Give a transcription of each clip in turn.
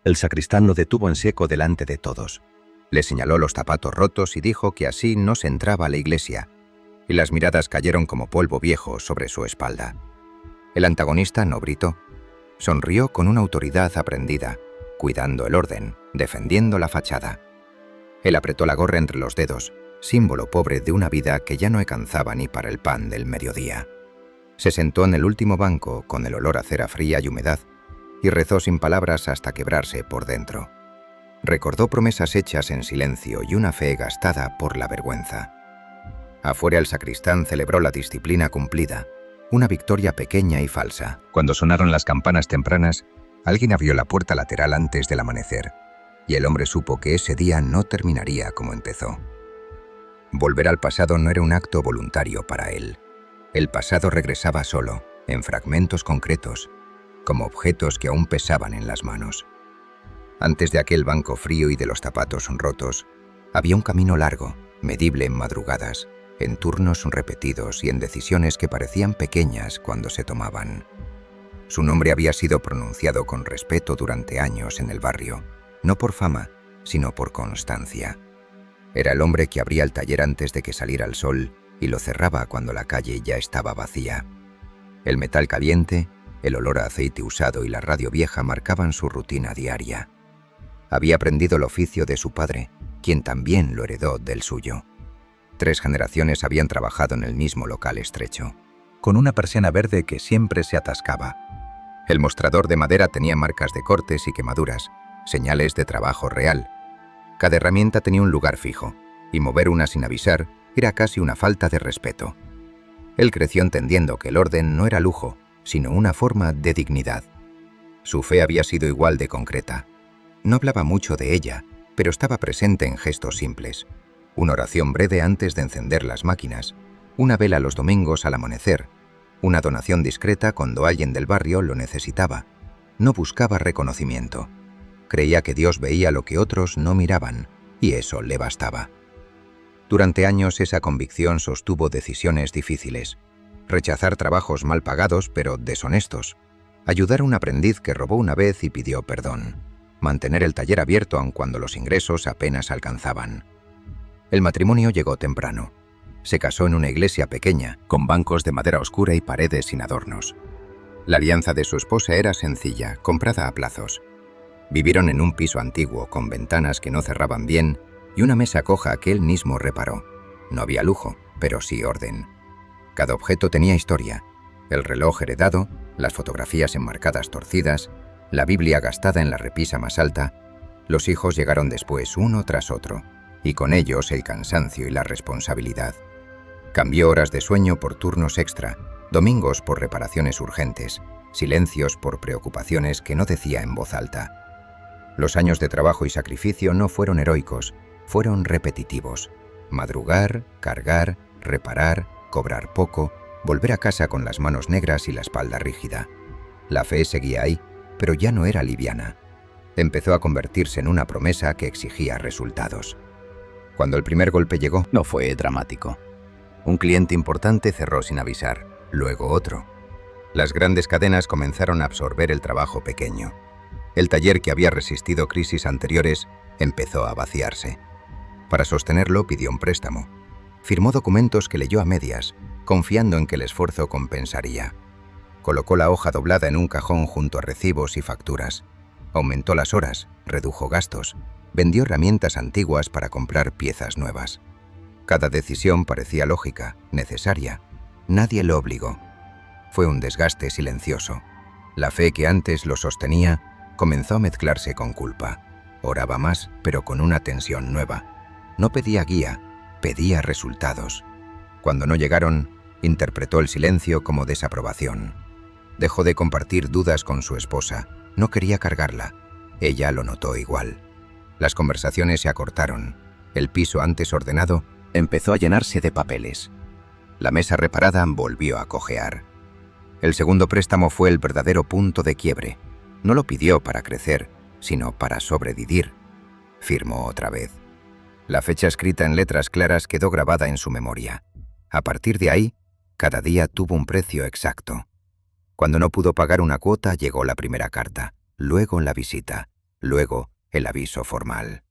El sacristán lo detuvo en seco delante de todos. Le señaló los zapatos rotos y dijo que así no se entraba a la iglesia, y las miradas cayeron como polvo viejo sobre su espalda. El antagonista no gritó. Sonrió con una autoridad aprendida, cuidando el orden, defendiendo la fachada. Él apretó la gorra entre los dedos, símbolo pobre de una vida que ya no alcanzaba ni para el pan del mediodía. Se sentó en el último banco con el olor a cera fría y humedad y rezó sin palabras hasta quebrarse por dentro. Recordó promesas hechas en silencio y una fe gastada por la vergüenza. Afuera el sacristán celebró la disciplina cumplida, una victoria pequeña y falsa. Cuando sonaron las campanas tempranas, alguien abrió la puerta lateral antes del amanecer, y el hombre supo que ese día no terminaría como empezó. Volver al pasado no era un acto voluntario para él. El pasado regresaba solo, en fragmentos concretos, como objetos que aún pesaban en las manos. Antes de aquel banco frío y de los zapatos rotos, había un camino largo, medible en madrugadas, en turnos repetidos y en decisiones que parecían pequeñas cuando se tomaban. Su nombre había sido pronunciado con respeto durante años en el barrio, no por fama, sino por constancia. Era el hombre que abría el taller antes de que saliera el sol y lo cerraba cuando la calle ya estaba vacía. El metal caliente, el olor a aceite usado y la radio vieja marcaban su rutina diaria. Había aprendido el oficio de su padre, quien también lo heredó del suyo. 3 generaciones habían trabajado en el mismo local estrecho, con una persiana verde que siempre se atascaba. El mostrador de madera tenía marcas de cortes y quemaduras, señales de trabajo real. Cada herramienta tenía un lugar fijo, y mover una sin avisar era casi una falta de respeto. Él creció entendiendo que el orden no era lujo, sino una forma de dignidad. Su fe había sido igual de concreta. No hablaba mucho de ella, pero estaba presente en gestos simples. Una oración breve antes de encender las máquinas, una vela los domingos al amanecer, una donación discreta cuando alguien del barrio lo necesitaba. No buscaba reconocimiento. Creía que Dios veía lo que otros no miraban, y eso le bastaba. Durante años esa convicción sostuvo decisiones difíciles. Rechazar trabajos mal pagados pero deshonestos. Ayudar a un aprendiz que robó una vez y pidió perdón. Mantener el taller abierto aun cuando los ingresos apenas alcanzaban. El matrimonio llegó temprano. Se casó en una iglesia pequeña, con bancos de madera oscura y paredes sin adornos. La alianza de su esposa era sencilla, comprada a plazos. Vivieron en un piso antiguo, con ventanas que no cerraban bien, y una mesa coja que él mismo reparó. No había lujo, pero sí orden. Cada objeto tenía historia. El reloj heredado, las fotografías enmarcadas torcidas, la Biblia gastada en la repisa más alta. Los hijos llegaron después uno tras otro, y con ellos el cansancio y la responsabilidad. Cambió horas de sueño por turnos extra, domingos por reparaciones urgentes, silencios por preocupaciones que no decía en voz alta. Los años de trabajo y sacrificio no fueron heroicos, fueron repetitivos. Madrugar, cargar, reparar, cobrar poco, volver a casa con las manos negras y la espalda rígida. La fe seguía ahí, pero ya no era liviana. Empezó a convertirse en una promesa que exigía resultados. Cuando el primer golpe llegó, no fue dramático. Un cliente importante cerró sin avisar, luego otro. Las grandes cadenas comenzaron a absorber el trabajo pequeño. El taller que había resistido crisis anteriores empezó a vaciarse. Para sostenerlo pidió un préstamo. Firmó documentos que leyó a medias, confiando en que el esfuerzo compensaría. Colocó la hoja doblada en un cajón junto a recibos y facturas. Aumentó las horas, redujo gastos, vendió herramientas antiguas para comprar piezas nuevas. Cada decisión parecía lógica, necesaria. Nadie lo obligó. Fue un desgaste silencioso. La fe que antes lo sostenía comenzó a mezclarse con culpa. Oraba más, pero con una tensión nueva. No pedía guía, pedía resultados. Cuando no llegaron, interpretó el silencio como desaprobación. Dejó de compartir dudas con su esposa. No quería cargarla. Ella lo notó igual. Las conversaciones se acortaron. El piso antes ordenado empezó a llenarse de papeles. La mesa reparada volvió a cojear. El segundo préstamo fue el verdadero punto de quiebre. No lo pidió para crecer, sino para sobrevivir. Firmó otra vez. La fecha escrita en letras claras quedó grabada en su memoria. A partir de ahí, cada día tuvo un precio exacto. Cuando no pudo pagar una cuota, llegó la primera carta, luego la visita. luego el aviso formal.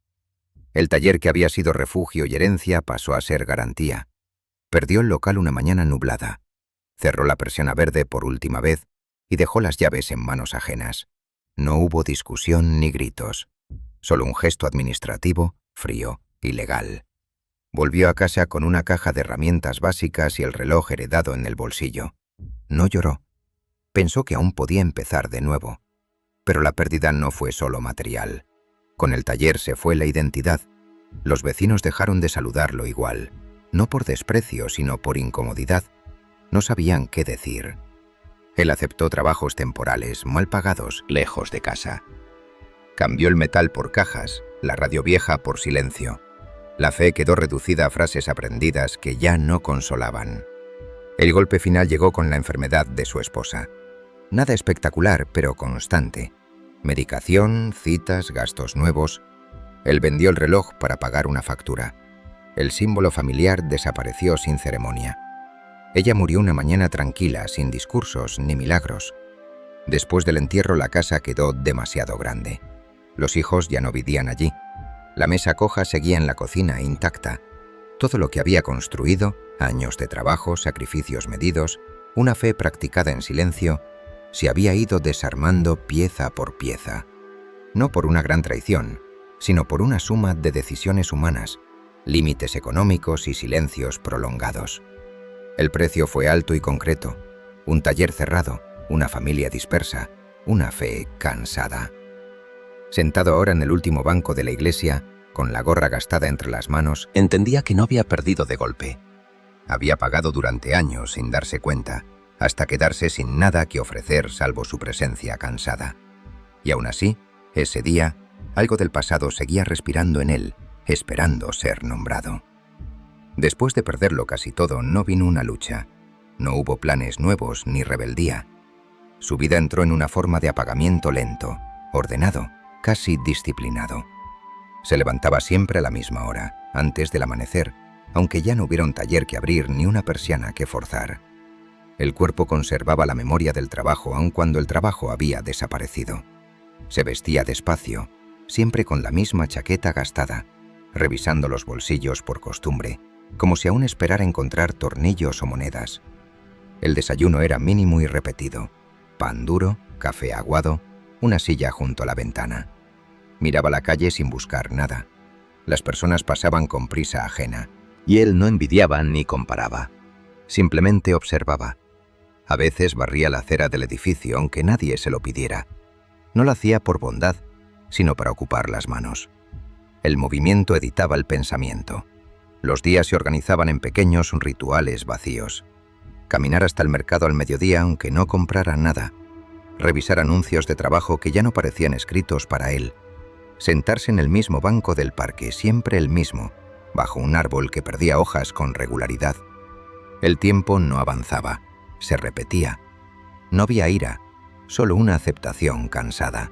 El taller que había sido refugio y herencia pasó a ser garantía. Perdió el local una mañana nublada. Cerró la persiana verde por última vez y dejó las llaves en manos ajenas. No hubo discusión ni gritos, solo un gesto administrativo, frío y legal. Volvió a casa con una caja de herramientas básicas y el reloj heredado en el bolsillo. No lloró. Pensó que aún podía empezar de nuevo. Pero la pérdida no fue solo material. Con el taller se fue la identidad. Los vecinos dejaron de saludarlo igual, no por desprecio, sino por incomodidad. No sabían qué decir. Él aceptó trabajos temporales, mal pagados, lejos de casa. Cambió el metal por cajas, la radio vieja por silencio. La fe quedó reducida a frases aprendidas que ya no consolaban. El golpe final llegó con la enfermedad de su esposa. Nada espectacular, pero constante. Medicación, citas, gastos nuevos. Él vendió el reloj para pagar una factura. El símbolo familiar desapareció sin ceremonia. Ella murió una mañana tranquila, sin discursos ni milagros. Después del entierro la casa quedó demasiado grande. Los hijos ya no vivían allí. La mesa coja seguía en la cocina intacta. Todo lo que había construido, años de trabajo, sacrificios medidos, una fe practicada en silencio, se había ido desarmando pieza por pieza. No por una gran traición, sino por una suma de decisiones humanas, límites económicos y silencios prolongados. El precio fue alto y concreto. Un taller cerrado, una familia dispersa, una fe cansada. Sentado ahora en el último banco de la iglesia, con la gorra gastada entre las manos, entendía que no había perdido de golpe. Había pagado durante años sin darse cuenta, hasta quedarse sin nada que ofrecer salvo su presencia cansada. Y aún así, ese día, algo del pasado seguía respirando en él, esperando ser nombrado. Después de perderlo casi todo, no vino una lucha. No hubo planes nuevos ni rebeldía. Su vida entró en una forma de apagamiento lento, ordenado, casi disciplinado. Se levantaba siempre a la misma hora, antes del amanecer, aunque ya no hubiera un taller que abrir ni una persiana que forzar. El cuerpo conservaba la memoria del trabajo aun cuando el trabajo había desaparecido. Se vestía despacio, siempre con la misma chaqueta gastada, revisando los bolsillos por costumbre, como si aún esperara encontrar tornillos o monedas. El desayuno era mínimo y repetido: pan duro, café aguado, una silla junto a la ventana. Miraba la calle sin buscar nada. Las personas pasaban con prisa ajena, y él no envidiaba ni comparaba. Simplemente observaba. A veces barría la acera del edificio aunque nadie se lo pidiera. No lo hacía por bondad, sino para ocupar las manos. El movimiento editaba el pensamiento. Los días se organizaban en pequeños rituales vacíos. Caminar hasta el mercado al mediodía aunque no comprara nada. Revisar anuncios de trabajo que ya no parecían escritos para él. Sentarse en el mismo banco del parque, siempre el mismo, bajo un árbol que perdía hojas con regularidad. El tiempo no avanzaba, se repetía. No había ira, solo una aceptación cansada.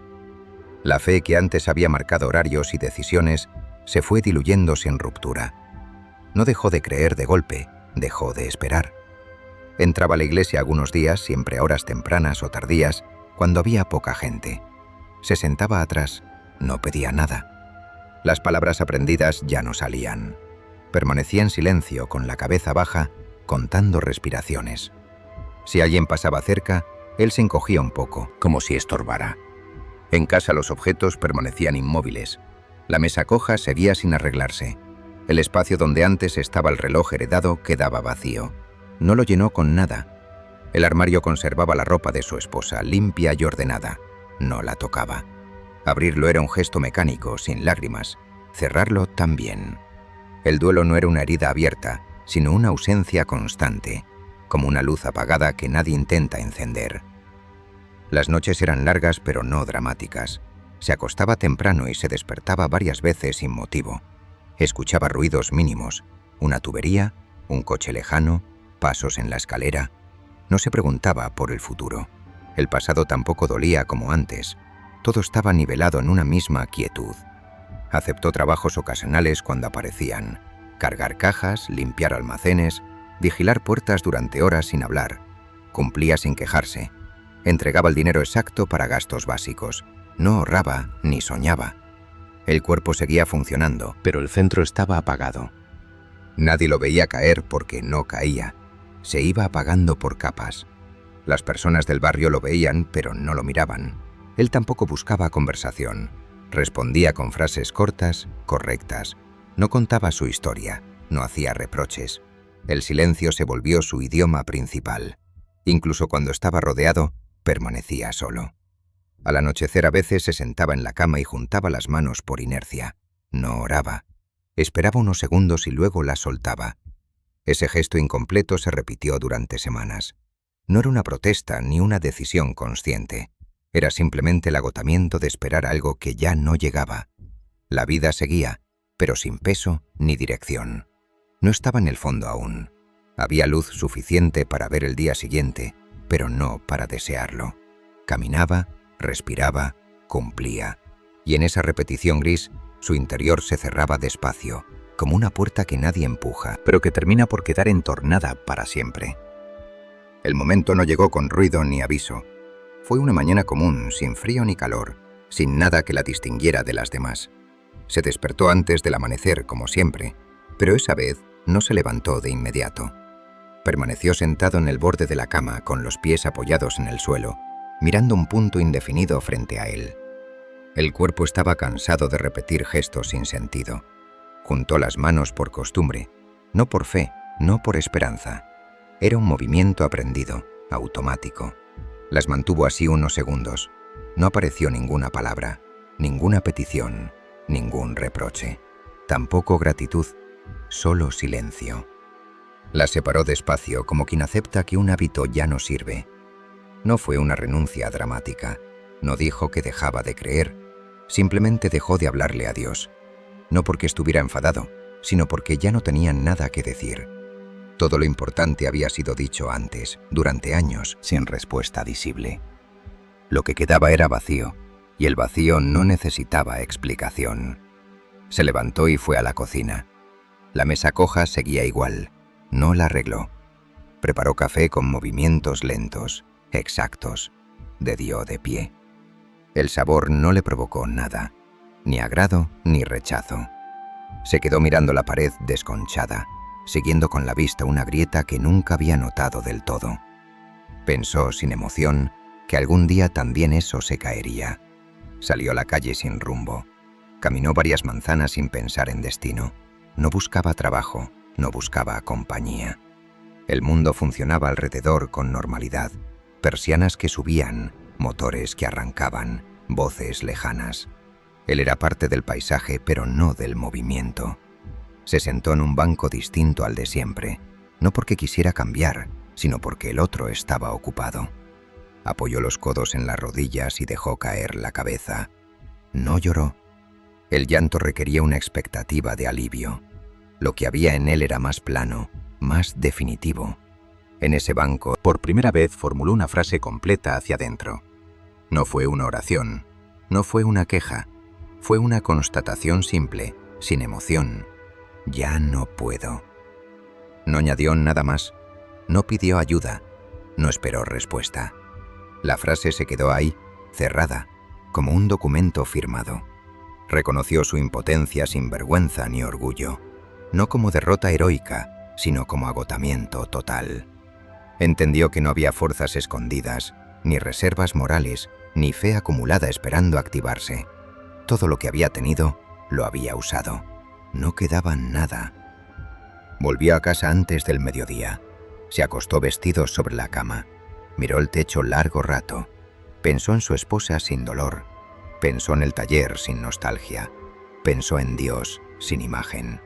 La fe que antes había marcado horarios y decisiones se fue diluyendo sin ruptura. No dejó de creer de golpe, dejó de esperar. Entraba a la iglesia algunos días, siempre a horas tempranas o tardías, cuando había poca gente. Se sentaba atrás, no pedía nada. Las palabras aprendidas ya no salían. Permanecía en silencio, con la cabeza baja, contando respiraciones. Si alguien pasaba cerca, él se encogía un poco, como si estorbara. En casa los objetos permanecían inmóviles. La mesa coja seguía sin arreglarse. El espacio donde antes estaba el reloj heredado quedaba vacío. No lo llenó con nada. El armario conservaba la ropa de su esposa, limpia y ordenada. No la tocaba. Abrirlo era un gesto mecánico, sin lágrimas. Cerrarlo también. El duelo no era una herida abierta, sino una ausencia constante, como una luz apagada que nadie intenta encender. Las noches eran largas pero no dramáticas. Se acostaba temprano y se despertaba varias veces sin motivo. Escuchaba ruidos mínimos, una tubería, un coche lejano, pasos en la escalera. No se preguntaba por el futuro. El pasado tampoco dolía como antes. Todo estaba nivelado en una misma quietud. Aceptó trabajos ocasionales cuando aparecían: cargar cajas, limpiar almacenes, vigilar puertas durante horas sin hablar. Cumplía sin quejarse. Entregaba el dinero exacto para gastos básicos. No oraba ni soñaba. El cuerpo seguía funcionando, pero el centro estaba apagado. Nadie lo veía caer porque no caía. Se iba apagando por capas. Las personas del barrio lo veían, pero no lo miraban. Él tampoco buscaba conversación. Respondía con frases cortas, correctas. No contaba su historia, no hacía reproches. El silencio se volvió su idioma principal. Incluso cuando estaba rodeado, permanecía solo. Al anochecer a veces se sentaba en la cama y juntaba las manos por inercia. No oraba. Esperaba unos segundos y luego las soltaba. Ese gesto incompleto se repitió durante semanas. No era una protesta ni una decisión consciente. Era simplemente el agotamiento de esperar algo que ya no llegaba. La vida seguía, pero sin peso ni dirección. No estaba en el fondo aún. Había luz suficiente para ver el día siguiente, pero no para desearlo. Caminaba, respiraba, cumplía. Y en esa repetición gris, su interior se cerraba despacio, como una puerta que nadie empuja, pero que termina por quedar entornada para siempre. El momento no llegó con ruido ni aviso. Fue una mañana común, sin frío ni calor, sin nada que la distinguiera de las demás. Se despertó antes del amanecer, como siempre, pero esa vez no se levantó de inmediato. Permaneció sentado en el borde de la cama, con los pies apoyados en el suelo, mirando un punto indefinido frente a él. El cuerpo estaba cansado de repetir gestos sin sentido. Juntó las manos por costumbre, no por fe, no por esperanza. Era un movimiento aprendido, automático. Las mantuvo así unos segundos. No apareció ninguna palabra, ninguna petición, ningún reproche. Tampoco gratitud, solo silencio. Las separó despacio, como quien acepta que un hábito ya no sirve. No fue una renuncia dramática. No dijo que dejaba de creer. Simplemente dejó de hablarle a Dios. No porque estuviera enfadado, sino porque ya no tenía nada que decir. Todo lo importante había sido dicho antes, durante años, sin respuesta visible. Lo que quedaba era vacío, y el vacío no necesitaba explicación. Se levantó y fue a la cocina. La mesa coja seguía igual, no la arregló. Preparó café con movimientos lentos, exactos. Dio de pie. El sabor no le provocó nada, ni agrado ni rechazo. Se quedó mirando la pared desconchada, siguiendo con la vista una grieta que nunca había notado del todo. Pensó sin emoción que algún día también eso se caería. Salió a la calle sin rumbo. Caminó varias manzanas sin pensar en destino. No buscaba trabajo, no buscaba compañía. El mundo funcionaba alrededor con normalidad. Persianas que subían, motores que arrancaban, voces lejanas. Él era parte del paisaje, pero no del movimiento. Se sentó en un banco distinto al de siempre, no porque quisiera cambiar, sino porque el otro estaba ocupado. Apoyó los codos en las rodillas y dejó caer la cabeza. No lloró. El llanto requería una expectativa de alivio. Lo que había en él era más plano, más definitivo. En ese banco, por primera vez formuló una frase completa hacia adentro. No fue una oración, no fue una queja, fue una constatación simple, sin emoción. Ya no puedo. No añadió nada más, no pidió ayuda, no esperó respuesta. La frase se quedó ahí, cerrada, como un documento firmado. Reconoció su impotencia sin vergüenza ni orgullo, no como derrota heroica, sino como agotamiento total. Entendió que no había fuerzas escondidas, ni reservas morales, ni fe acumulada esperando activarse. Todo lo que había tenido, lo había usado. No quedaba nada. Volvió a casa antes del mediodía. Se acostó vestido sobre la cama. Miró el techo largo rato. Pensó en su esposa sin dolor. Pensó en el taller sin nostalgia. Pensó en Dios sin imagen.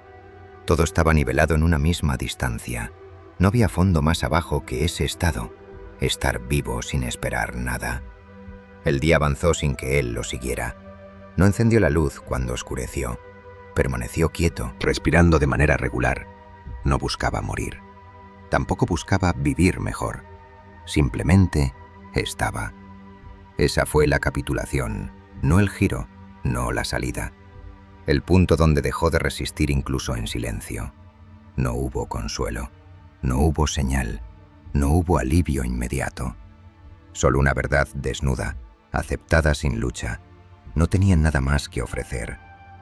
Todo estaba nivelado en una misma distancia. No había fondo más abajo que ese estado, estar vivo sin esperar nada. El día avanzó sin que él lo siguiera. No encendió la luz cuando oscureció. Permaneció quieto, respirando de manera regular. No buscaba morir. Tampoco buscaba vivir mejor. Simplemente estaba. Esa fue la capitulación, no el giro, no la salida. El punto donde dejó de resistir incluso en silencio. No hubo consuelo. No hubo señal, no hubo alivio inmediato. Solo una verdad desnuda, aceptada sin lucha, No tenían nada más que ofrecer,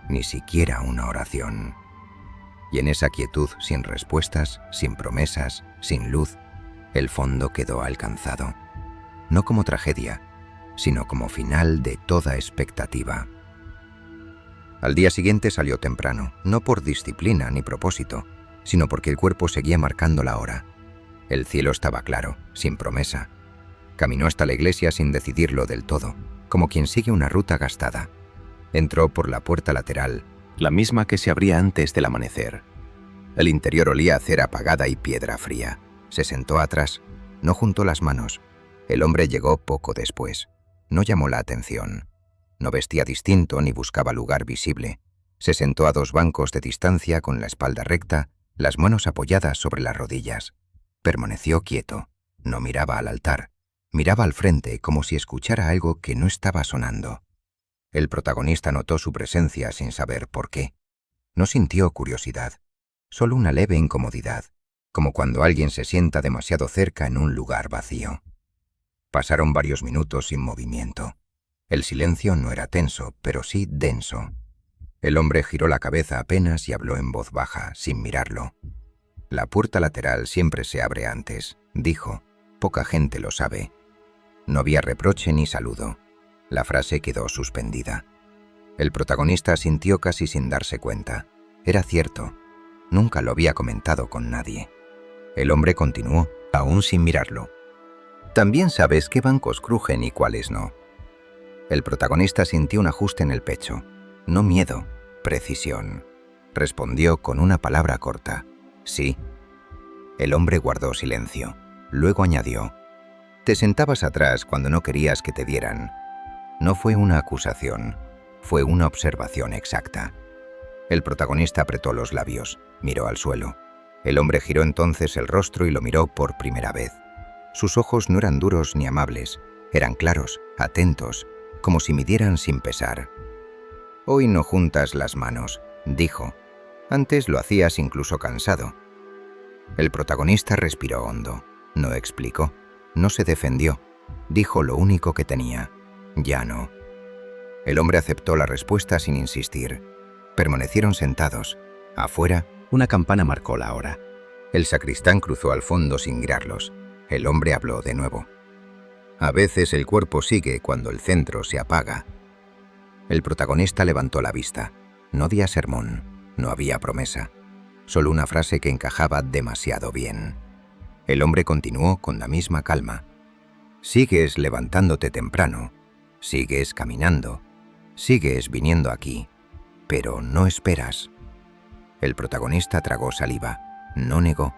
ni siquiera una oración. Y en esa quietud, sin respuestas, sin promesas, sin luz, el fondo quedó alcanzado, no como tragedia, sino como final de toda expectativa. Al día siguiente salió temprano, no por disciplina ni propósito, sino porque el cuerpo seguía marcando la hora. El cielo estaba claro, sin promesa. Caminó hasta la iglesia sin decidirlo del todo, como quien sigue una ruta gastada. Entró por la puerta lateral, la misma que se abría antes del amanecer. El interior olía a cera apagada y piedra fría. Se sentó atrás, no juntó las manos. El hombre llegó poco después. No llamó la atención. No vestía distinto ni buscaba lugar visible. Se sentó a 2 bancos de distancia con la espalda recta, las manos apoyadas sobre las rodillas. Permaneció quieto. No miraba al altar. Miraba al frente como si escuchara algo que no estaba sonando. El protagonista notó su presencia sin saber por qué. No sintió curiosidad, solo una leve incomodidad, como cuando alguien se sienta demasiado cerca en un lugar vacío. Pasaron varios minutos sin movimiento. El silencio no era tenso, pero sí denso. El hombre giró la cabeza apenas y habló en voz baja, sin mirarlo. «La puerta lateral siempre se abre antes», dijo. «Poca gente lo sabe». No había reproche ni saludo. La frase quedó suspendida. El protagonista sintió casi sin darse cuenta. Era cierto. Nunca lo había comentado con nadie. El hombre continuó, aún sin mirarlo. «También sabes qué bancos crujen y cuáles no». El protagonista sintió un ajuste en el pecho. No miedo, precisión. Respondió con una palabra corta. «Sí». El hombre guardó silencio. Luego añadió: «Te sentabas atrás cuando no querías que te dieran». No fue una acusación, fue una observación exacta. El protagonista apretó los labios, miró al suelo. El hombre giró entonces el rostro y lo miró por primera vez. Sus ojos no eran duros ni amables, eran claros, atentos, como si midieran sin pesar. «Hoy no juntas las manos», dijo. «Antes lo hacías incluso cansado». El protagonista respiró hondo. No explicó, no se defendió. Dijo lo único que tenía: «Ya no». El hombre aceptó la respuesta sin insistir. Permanecieron sentados. Afuera, una campana marcó la hora. El sacristán cruzó al fondo sin mirarlos. El hombre habló de nuevo. «A veces el cuerpo sigue cuando el centro se apaga». El protagonista levantó la vista. No había sermón, no había promesa. Solo una frase que encajaba demasiado bien. El hombre continuó con la misma calma. «Sigues levantándote temprano. Sigues caminando, sigues viniendo aquí, pero no esperas». El protagonista tragó saliva, no negó.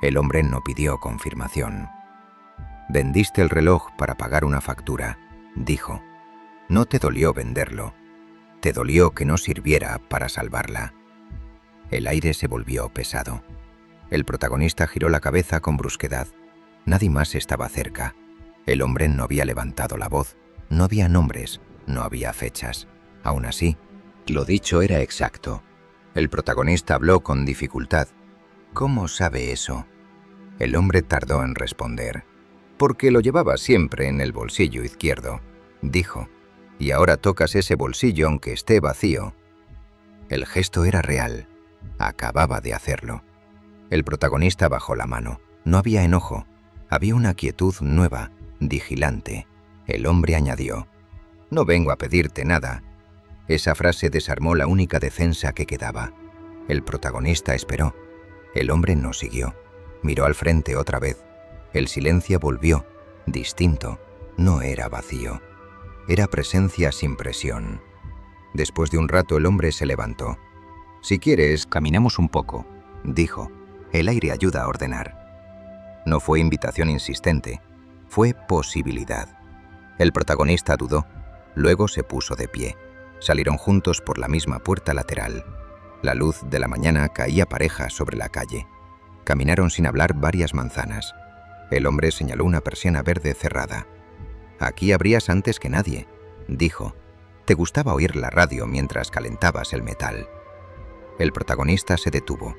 El hombre no pidió confirmación. «Vendiste el reloj para pagar una factura», dijo. «No te dolió venderlo, te dolió que no sirviera para salvarla». El aire se volvió pesado. El protagonista giró la cabeza con brusquedad. Nadie más estaba cerca. El hombre no había levantado la voz. No había nombres, no había fechas. Aún así, lo dicho era exacto. El protagonista habló con dificultad. «¿Cómo sabe eso?». El hombre tardó en responder. «Porque lo llevaba siempre en el bolsillo izquierdo», dijo. «Y ahora tocas ese bolsillo aunque esté vacío». El gesto era real. Acababa de hacerlo. El protagonista bajó la mano. No había enojo. Había una quietud nueva, vigilante. El hombre añadió: «No vengo a pedirte nada». Esa frase desarmó la única defensa que quedaba. El protagonista esperó. El hombre no siguió. Miró al frente otra vez. El silencio volvió, distinto. No era vacío. Era presencia sin presión. Después de un rato el hombre se levantó. «Si quieres, caminamos un poco», dijo. «El aire ayuda a ordenar». No fue invitación insistente, fue posibilidad. El protagonista dudó, luego se puso de pie. Salieron juntos por la misma puerta lateral. La luz de la mañana caía pareja sobre la calle. Caminaron sin hablar varias manzanas. El hombre señaló una persiana verde cerrada. «Aquí abrías antes que nadie», dijo. «Te gustaba oír la radio mientras calentabas el metal». El protagonista se detuvo.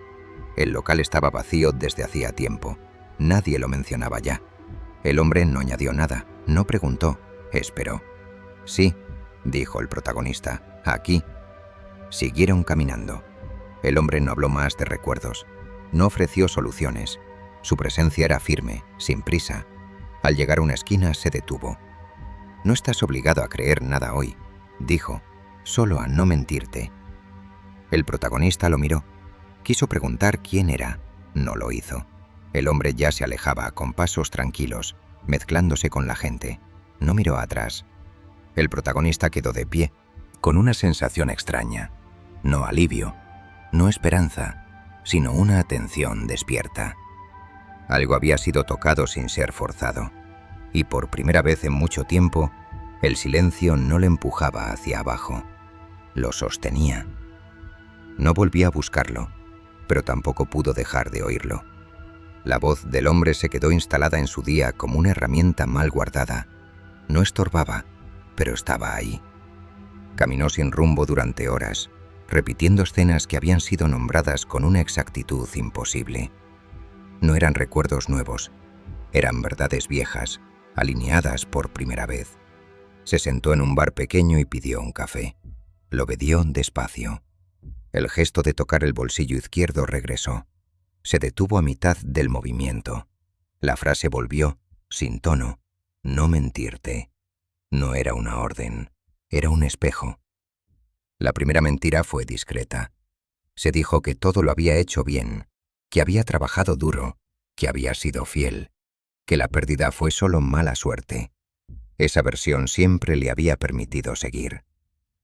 El local estaba vacío desde hacía tiempo. Nadie lo mencionaba ya. El hombre no añadió nada, no preguntó, esperó. «Sí», dijo el protagonista. Aquí. Siguieron caminando. El hombre no habló más de recuerdos. No ofreció soluciones. Su presencia era firme, sin prisa. Al llegar a una esquina se detuvo. «No estás obligado a creer nada hoy», dijo, «solo a no mentirte». El protagonista lo miró. Quiso preguntar quién era. No lo hizo. El hombre ya se alejaba con pasos tranquilos, mezclándose con la gente. No miró atrás. El protagonista quedó de pie, con una sensación extraña. No alivio, no esperanza, sino una atención despierta. Algo había sido tocado sin ser forzado, y por primera vez en mucho tiempo, el silencio no le empujaba hacia abajo, lo sostenía. No volvía a buscarlo, pero tampoco pudo dejar de oírlo. La voz del hombre se quedó instalada en su día como una herramienta mal guardada. No estorbaba, pero estaba ahí. Caminó sin rumbo durante horas, repitiendo escenas que habían sido nombradas con una exactitud imposible. No eran recuerdos nuevos, eran verdades viejas, alineadas por primera vez. Se sentó en un bar pequeño y pidió un café. Lo bebió despacio. El gesto de tocar el bolsillo izquierdo regresó. Se detuvo a mitad del movimiento. La frase volvió, sin tono, «no mentirte». No era una orden, era un espejo. La primera mentira fue discreta. Se dijo que todo lo había hecho bien, que había trabajado duro, que había sido fiel, que la pérdida fue solo mala suerte. Esa versión siempre le había permitido seguir.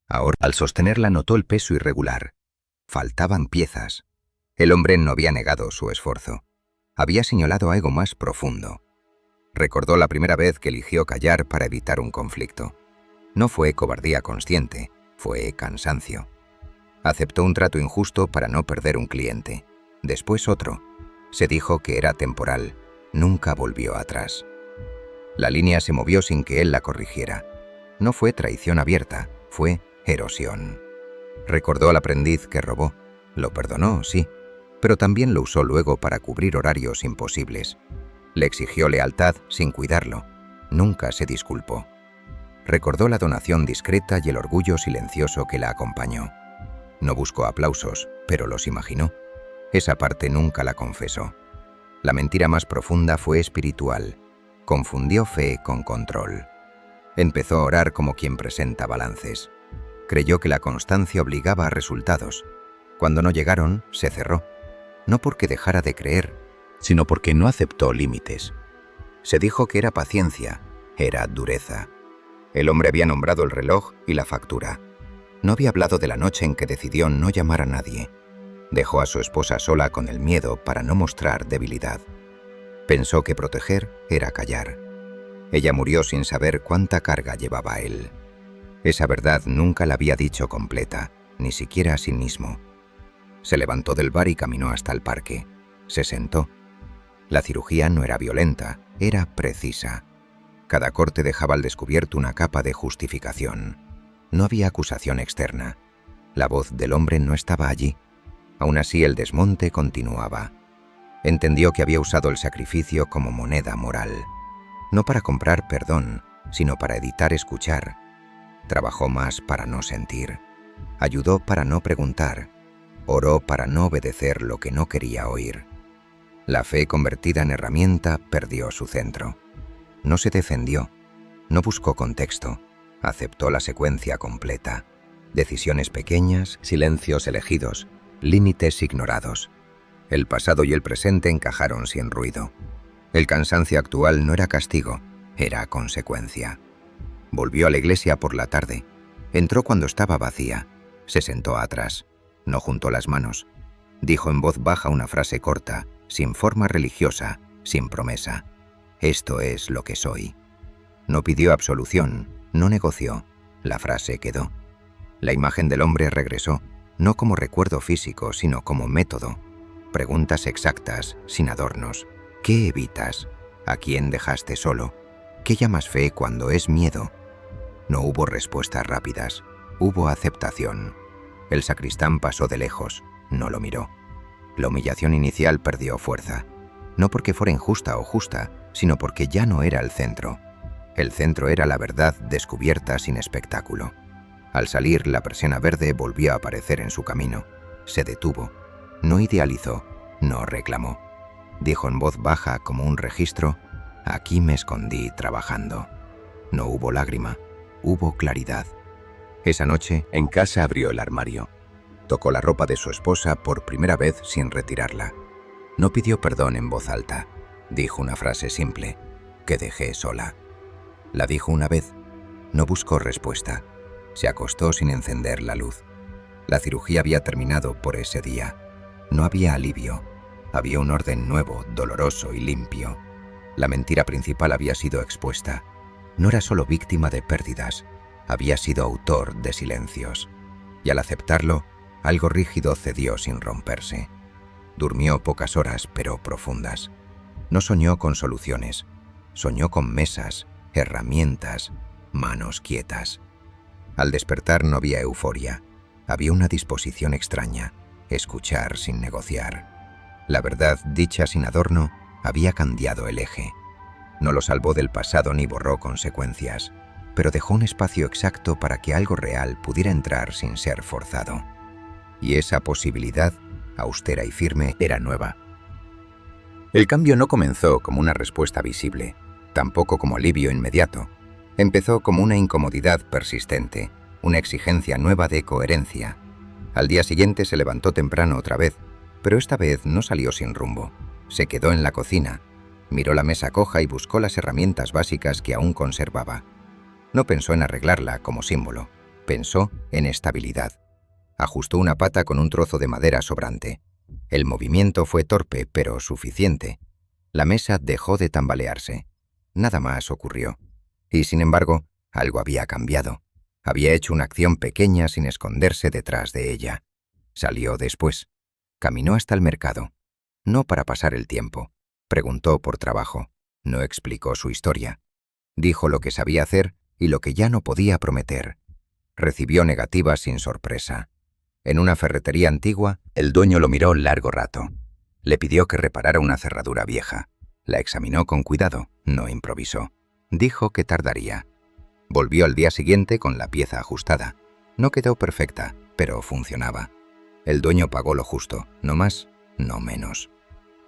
Ahora, al sostenerla, notó el peso irregular. Faltaban piezas. El hombre no había negado su esfuerzo. Había señalado algo más profundo. Recordó la primera vez que eligió callar para evitar un conflicto. No fue cobardía consciente, fue cansancio. Aceptó un trato injusto para no perder un cliente. Después otro. Se dijo que era temporal. Nunca volvió atrás. La línea se movió sin que él la corrigiera. No fue traición abierta, fue erosión. Recordó al aprendiz que robó. Lo perdonó, sí, pero también lo usó luego para cubrir horarios imposibles. Le exigió lealtad sin cuidarlo. Nunca se disculpó. Recordó la donación discreta y el orgullo silencioso que la acompañó. No buscó aplausos, pero los imaginó. Esa parte nunca la confesó. La mentira más profunda fue espiritual. Confundió fe con control. Empezó a orar como quien presenta balances. Creyó que la constancia obligaba a resultados. Cuando no llegaron, se cerró. No porque dejara de creer, sino porque no aceptó límites. Se dijo que era paciencia, era dureza. El hombre había nombrado el reloj y la factura. No había hablado de la noche en que decidió no llamar a nadie. Dejó a su esposa sola con el miedo para no mostrar debilidad. Pensó que proteger era callar. Ella murió sin saber cuánta carga llevaba él. Esa verdad nunca la había dicho completa, ni siquiera a sí mismo. Se levantó del bar y caminó hasta el parque. Se sentó. La cirugía no era violenta, era precisa. Cada corte dejaba al descubierto una capa de justificación. No había acusación externa. La voz del hombre no estaba allí. Aún así, el desmonte continuaba. Entendió que había usado el sacrificio como moneda moral. No para comprar perdón, sino para evitar escuchar. Trabajó más para no sentir. Ayudó para no preguntar. Oró para no obedecer lo que no quería oír. La fe convertida en herramienta perdió su centro. No se defendió, no buscó contexto, aceptó la secuencia completa. Decisiones pequeñas, silencios elegidos, límites ignorados. El pasado y el presente encajaron sin ruido. El cansancio actual no era castigo, era consecuencia. Volvió a la iglesia por la tarde. Entró cuando estaba vacía. Se sentó atrás. No juntó las manos. Dijo en voz baja una frase corta, sin forma religiosa, sin promesa. Esto es lo que soy. No pidió absolución, no negoció. La frase quedó. La imagen del hombre regresó, no como recuerdo físico, sino como método. Preguntas exactas, sin adornos. ¿Qué evitas? ¿A quién dejaste solo? ¿Qué llamas fe cuando es miedo? No hubo respuestas rápidas, hubo aceptación. El sacristán pasó de lejos, no lo miró. La humillación inicial perdió fuerza. No porque fuera injusta o justa, sino porque ya no era el centro. El centro era la verdad descubierta sin espectáculo. Al salir, la persiana verde volvió a aparecer en su camino. Se detuvo. No idealizó, no reclamó. Dijo en voz baja como un registro: aquí me escondí trabajando. No hubo lágrima, hubo claridad. Esa noche, en casa abrió el armario. Tocó la ropa de su esposa por primera vez sin retirarla. No pidió perdón en voz alta. Dijo una frase simple: que dejé sola. La dijo una vez. No buscó respuesta. Se acostó sin encender la luz. La cirugía había terminado por ese día. No había alivio. Había un orden nuevo, doloroso y limpio. La mentira principal había sido expuesta. No era solo víctima de pérdidas, había sido autor de silencios. Y al aceptarlo, algo rígido cedió sin romperse. Durmió pocas horas, pero profundas. No soñó con soluciones. Soñó con mesas, herramientas, manos quietas. Al despertar no había euforia. Había una disposición extraña, escuchar sin negociar. La verdad, dicha sin adorno, había cambiado el eje. No lo salvó del pasado ni borró consecuencias, pero dejó un espacio exacto para que algo real pudiera entrar sin ser forzado. Y esa posibilidad, austera y firme, era nueva. El cambio no comenzó como una respuesta visible, tampoco como alivio inmediato. Empezó como una incomodidad persistente, una exigencia nueva de coherencia. Al día siguiente se levantó temprano otra vez, pero esta vez no salió sin rumbo. Se quedó en la cocina, miró la mesa coja y buscó las herramientas básicas que aún conservaba. No pensó en arreglarla como símbolo, pensó en estabilidad. Ajustó una pata con un trozo de madera sobrante. El movimiento fue torpe, pero suficiente. La mesa dejó de tambalearse. Nada más ocurrió. Y sin embargo, algo había cambiado. Había hecho una acción pequeña sin esconderse detrás de ella. Salió después. Caminó hasta el mercado. No para pasar el tiempo. Preguntó por trabajo. No explicó su historia. Dijo lo que sabía hacer y lo que ya no podía prometer. Recibió negativas sin sorpresa. En una ferretería antigua, el dueño lo miró largo rato. Le pidió que reparara una cerradura vieja. La examinó con cuidado, no improvisó. Dijo que tardaría. Volvió al día siguiente con la pieza ajustada. No quedó perfecta, pero funcionaba. El dueño pagó lo justo, no más, no menos.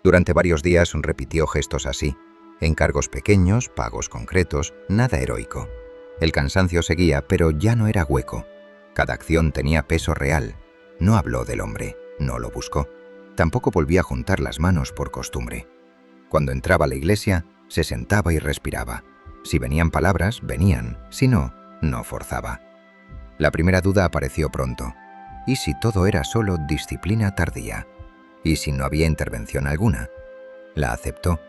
Durante varios días repitió gestos así, encargos pequeños, pagos concretos, nada heroico. El cansancio seguía, pero ya no era hueco. Cada acción tenía peso real. No habló del hombre, no lo buscó. Tampoco volvía a juntar las manos por costumbre. Cuando entraba a la iglesia, se sentaba y respiraba. Si venían palabras, venían. Si no, no forzaba. La primera duda apareció pronto. ¿Y si todo era solo disciplina tardía? ¿Y si no había intervención alguna? La aceptó.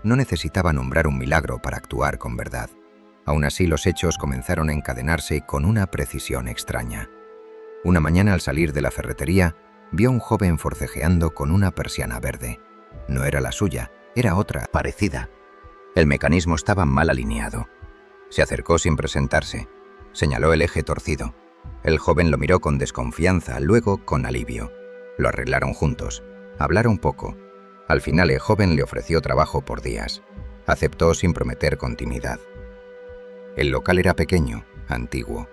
No necesitaba nombrar un milagro para actuar con verdad. Aún así, los hechos comenzaron a encadenarse con una precisión extraña. Una mañana, al salir de la ferretería, vio a un joven forcejeando con una persiana verde. No era la suya, era otra, parecida. El mecanismo estaba mal alineado. Se acercó sin presentarse. Señaló el eje torcido. El joven lo miró con desconfianza, luego con alivio. Lo arreglaron juntos. Hablaron poco. Al final, el joven le ofreció trabajo por días. Aceptó sin prometer continuidad. El local era pequeño, antiguo.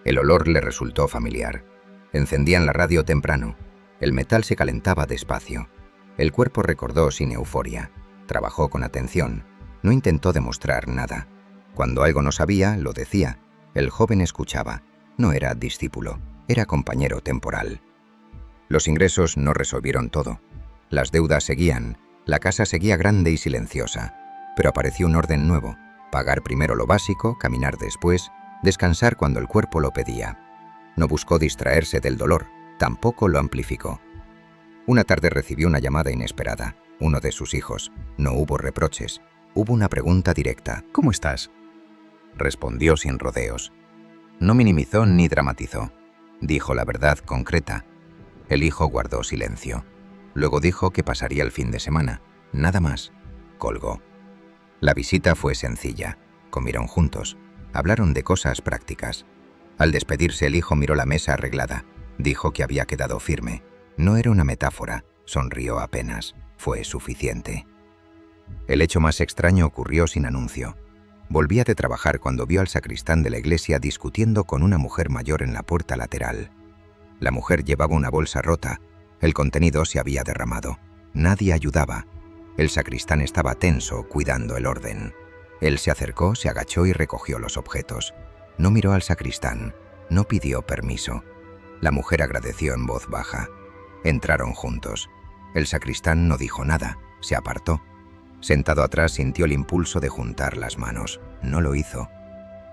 El olor le resultó familiar. Encendían la radio temprano. El metal se calentaba despacio. El cuerpo recordó sin euforia. Trabajó con atención. No intentó demostrar nada. Cuando algo no sabía, lo decía. El joven escuchaba. No era discípulo, era compañero temporal. Los ingresos no resolvieron todo. Las deudas seguían. La casa seguía grande y silenciosa. Pero apareció un orden nuevo. Pagar primero lo básico, caminar después, descansar cuando el cuerpo lo pedía. No buscó distraerse del dolor, tampoco lo amplificó. Una tarde recibió una llamada inesperada, uno de sus hijos. No hubo reproches, hubo una pregunta directa. ¿Cómo estás? Respondió sin rodeos. No minimizó ni dramatizó. Dijo la verdad concreta. El hijo guardó silencio. Luego dijo que pasaría el fin de semana. Nada más. Colgó. La visita fue sencilla. Comieron juntos. Hablaron de cosas prácticas. Al despedirse, el hijo miró la mesa arreglada. Dijo que había quedado firme. No era una metáfora. Sonrió apenas. Fue suficiente. El hecho más extraño ocurrió sin anuncio. Volvía de trabajar cuando vio al sacristán de la iglesia discutiendo con una mujer mayor en la puerta lateral. La mujer llevaba una bolsa rota. El contenido se había derramado. Nadie ayudaba. El sacristán estaba tenso, cuidando el orden. Él se acercó, se agachó y recogió los objetos. No miró al sacristán. No pidió permiso. La mujer agradeció en voz baja. Entraron juntos. El sacristán no dijo nada. Se apartó. Sentado atrás sintió el impulso de juntar las manos. No lo hizo.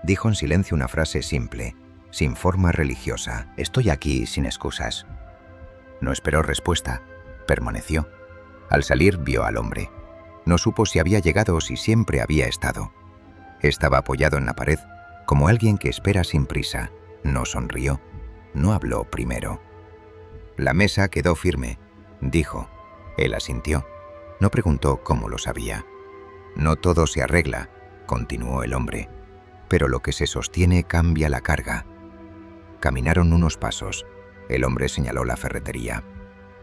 Dijo en silencio una frase simple, sin forma religiosa. «Estoy aquí sin excusas». No esperó respuesta. Permaneció. Al salir vio al hombre. No supo si había llegado o si siempre había estado. Estaba apoyado en la pared, como alguien que espera sin prisa. No sonrió. No habló primero. «La mesa quedó firme», dijo. Él asintió. No preguntó cómo lo sabía. «No todo se arregla», continuó el hombre, «pero lo que se sostiene cambia la carga». Caminaron unos pasos. El hombre señaló la ferretería.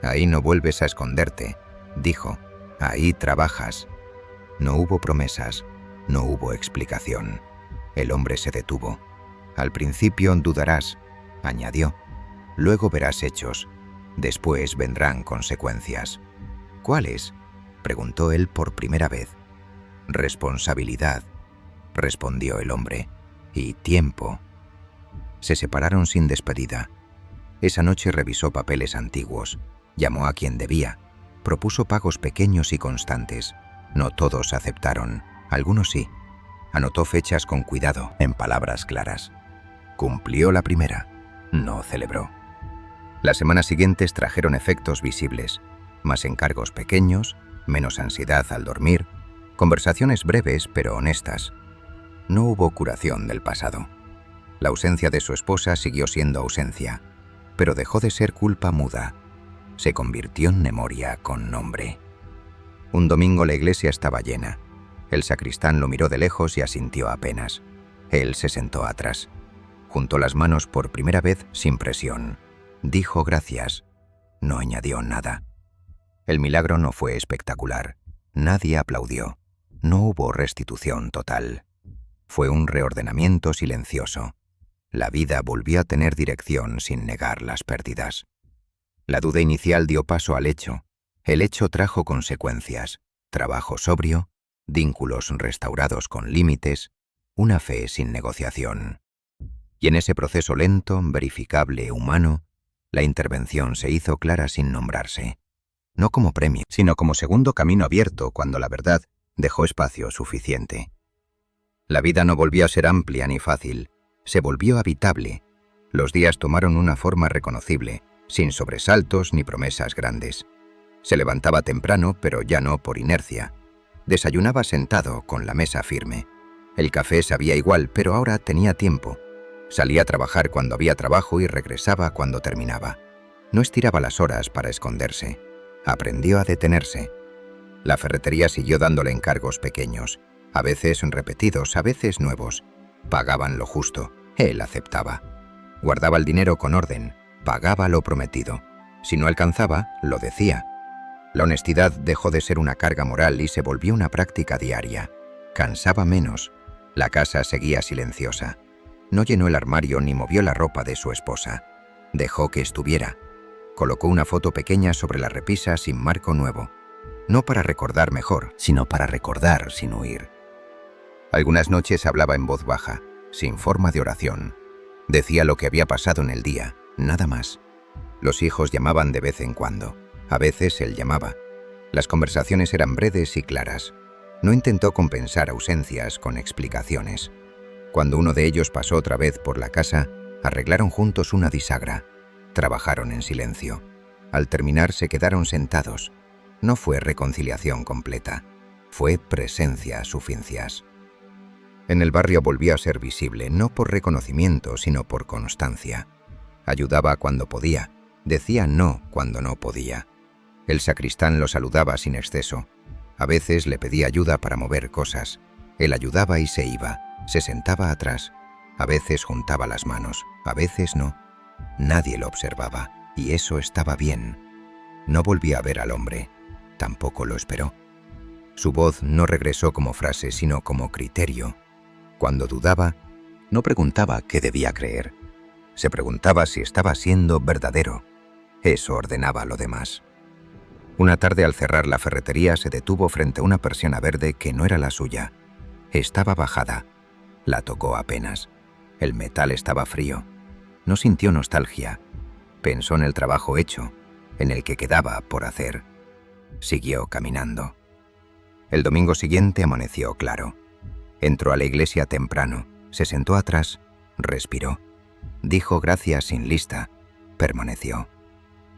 «Ahí no vuelves a esconderte», dijo. «Ahí trabajas». No hubo promesas, no hubo explicación. El hombre se detuvo. «Al principio dudarás», añadió. «Luego verás hechos. Después vendrán consecuencias». «¿Cuáles?», preguntó él por primera vez. «Responsabilidad», respondió el hombre, «y tiempo». Se separaron sin despedida. Esa noche revisó papeles antiguos, llamó a quien debía, propuso pagos pequeños y constantes. No todos aceptaron, algunos sí. Anotó fechas con cuidado, en palabras claras. Cumplió la primera, no celebró. Las semanas siguientes trajeron efectos visibles, más encargos pequeños, menos ansiedad al dormir, conversaciones breves pero honestas. No hubo curación del pasado. La ausencia de su esposa siguió siendo ausencia, pero dejó de ser culpa muda. Se convirtió en memoria con nombre. Un domingo la iglesia estaba llena. El sacristán lo miró de lejos y asintió apenas. Él se sentó atrás. Juntó las manos por primera vez sin presión. Dijo gracias. No añadió nada. El milagro no fue espectacular. Nadie aplaudió. No hubo restitución total. Fue un reordenamiento silencioso. La vida volvió a tener dirección sin negar las pérdidas. La duda inicial dio paso al hecho. El hecho trajo consecuencias, trabajo sobrio, vínculos restaurados con límites, una fe sin negociación. Y en ese proceso lento, verificable, humano, la intervención se hizo clara sin nombrarse. No como premio, sino como segundo camino abierto cuando la verdad dejó espacio suficiente. La vida no volvió a ser amplia ni fácil. Se volvió habitable. Los días tomaron una forma reconocible, sin sobresaltos ni promesas grandes. Se levantaba temprano, pero ya no por inercia. Desayunaba sentado, con la mesa firme. El café sabía igual, pero ahora tenía tiempo. Salía a trabajar cuando había trabajo y regresaba cuando terminaba. No estiraba las horas para esconderse. Aprendió a detenerse. La ferretería siguió dándole encargos pequeños, a veces repetidos, a veces nuevos. Pagaban lo justo, él aceptaba. Guardaba el dinero con orden, pagaba lo prometido. Si no alcanzaba, lo decía. La honestidad dejó de ser una carga moral y se volvió una práctica diaria. Cansaba menos. La casa seguía silenciosa. No llenó el armario ni movió la ropa de su esposa. Dejó que estuviera. Colocó una foto pequeña sobre la repisa sin marco nuevo. No para recordar mejor, sino para recordar sin huir. Algunas noches hablaba en voz baja, sin forma de oración. Decía lo que había pasado en el día, nada más. Los hijos llamaban de vez en cuando. A veces él llamaba. Las conversaciones eran breves y claras. No intentó compensar ausencias con explicaciones. Cuando uno de ellos pasó otra vez por la casa, arreglaron juntos una bisagra. Trabajaron en silencio. Al terminar se quedaron sentados. No fue reconciliación completa. Fue presencia suficias. En el barrio volvió a ser visible, no por reconocimiento, sino por constancia. Ayudaba cuando podía, decía no cuando no podía. El sacristán lo saludaba sin exceso. A veces le pedía ayuda para mover cosas. Él ayudaba y se iba, se sentaba atrás. A veces juntaba las manos, a veces no. Nadie lo observaba, y eso estaba bien. No volvía a ver al hombre, tampoco lo esperó. Su voz no regresó como frase, sino como criterio. Cuando dudaba, no preguntaba qué debía creer. Se preguntaba si estaba siendo verdadero. Eso ordenaba lo demás. Una tarde, al cerrar la ferretería, se detuvo frente a una persiana verde que no era la suya. Estaba bajada. La tocó apenas. El metal estaba frío. No sintió nostalgia. Pensó en el trabajo hecho, en el que quedaba por hacer. Siguió caminando. El domingo siguiente amaneció claro. Entró a la iglesia temprano, se sentó atrás, respiró. Dijo gracias sin lista. Permaneció.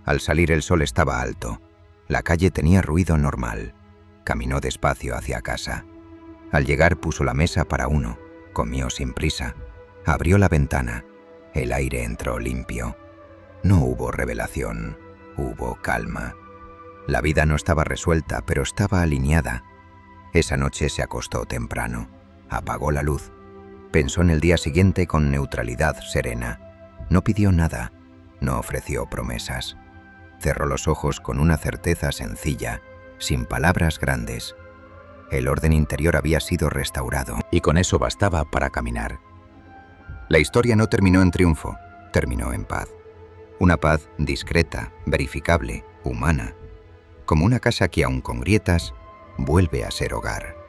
Al salir el sol estaba alto. La calle tenía ruido normal. Caminó despacio hacia casa. Al llegar puso la mesa para uno. Comió sin prisa. Abrió la ventana. El aire entró limpio. No hubo revelación. Hubo calma. La vida no estaba resuelta, pero estaba alineada. Esa noche se acostó temprano. Apagó la luz. Pensó en el día siguiente con neutralidad serena. No pidió nada. No ofreció promesas. Cerró los ojos con una certeza sencilla, sin palabras grandes. El orden interior había sido restaurado, y con eso bastaba para caminar. La historia no terminó en triunfo, terminó en paz. Una paz discreta, verificable, humana. Como una casa que, aun con grietas, vuelve a ser hogar.